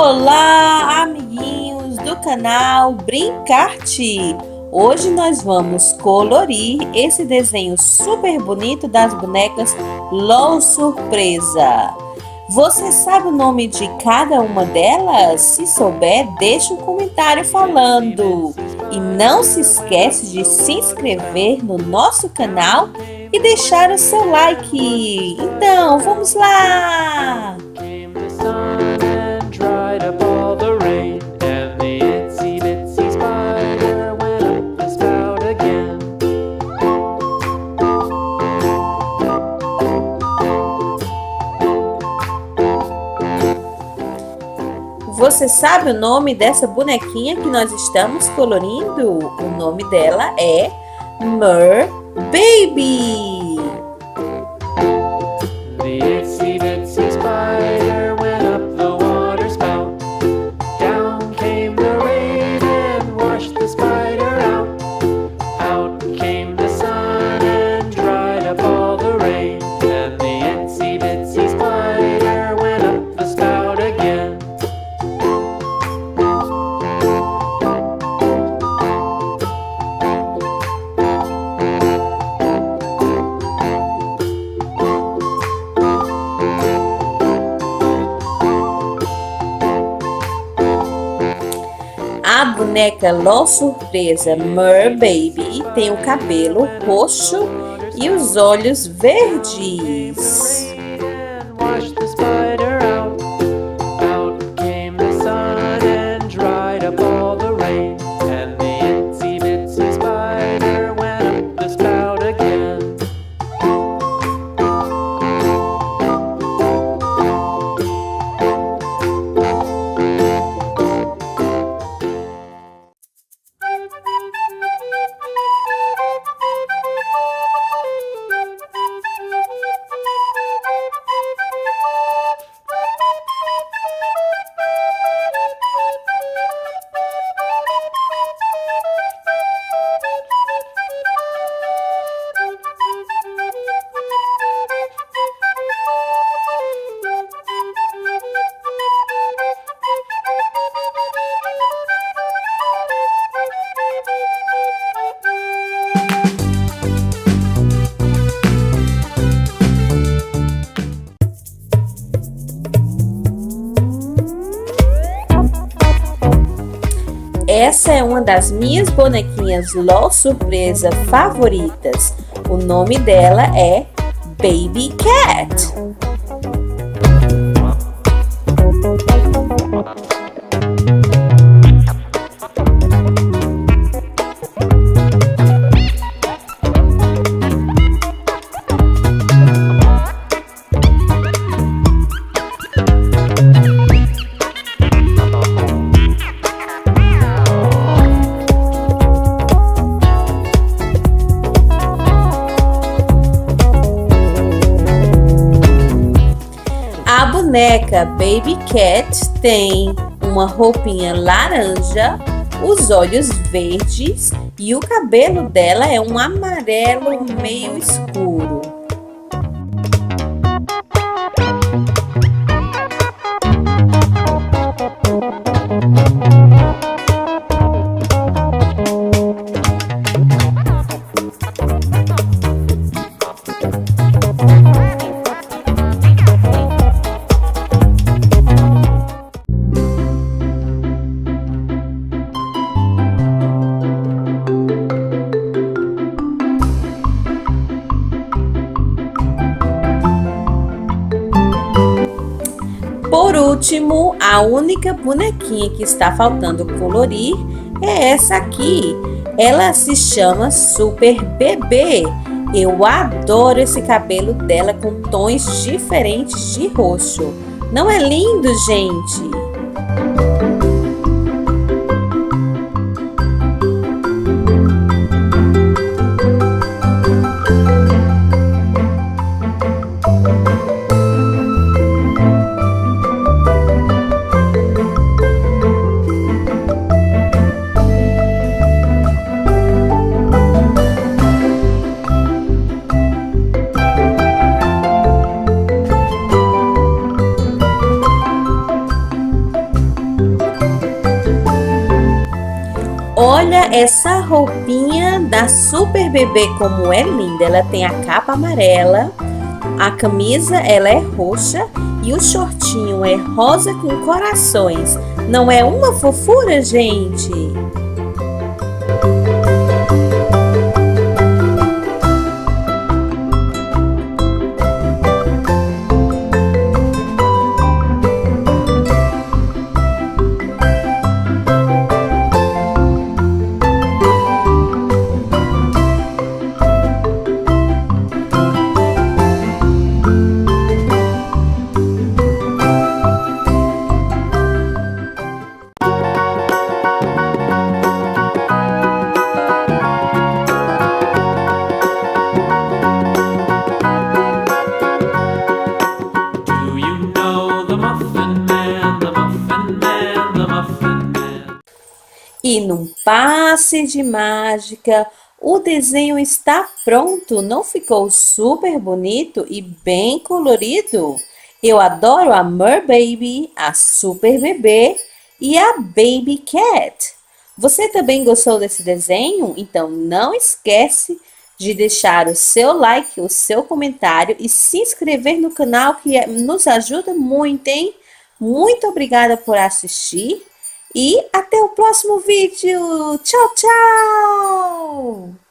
Olá, amiguinhos do canal Brincarte! Hoje nós vamos colorir esse desenho super bonito das bonecas LOL Surpresa. Você sabe o nome de cada uma delas? Se souber, deixa um comentário falando. E não se esquece de se inscrever no nosso canal e deixar o seu like. Então, vamos lá! Você sabe o nome dessa bonequinha que nós estamos colorindo? O nome dela é Merbaby. A boneca LOL Surpresa Merbaby tem o cabelo roxo e os olhos verdes. Essa é uma das minhas bonequinhas LOL Surpresa favoritas. O nome dela é Baby Cat. A boneca Baby Cat tem uma roupinha laranja, os olhos verdes e o cabelo dela é um amarelo meio escuro. Por último, a única bonequinha que está faltando colorir é essa aqui. Ela se chama Super Bebê. Eu adoro esse cabelo dela com tons diferentes de roxo. Não é lindo, gente? essa roupinha da Super Bebê, como é linda. Ela tem a capa amarela, a camisa ela é roxa e o shortinho é rosa com corações. Não é uma fofura, gente? E num passe de mágica, o desenho está pronto. Não ficou super bonito e bem colorido? Eu adoro a Merbaby, a Super Bebê e a Baby Cat. Você também gostou desse desenho? Então não esquece de deixar o seu like, o seu comentário e se inscrever no canal que nos ajuda muito, hein? Muito obrigada por assistir. E até o próximo vídeo. Tchau, tchau!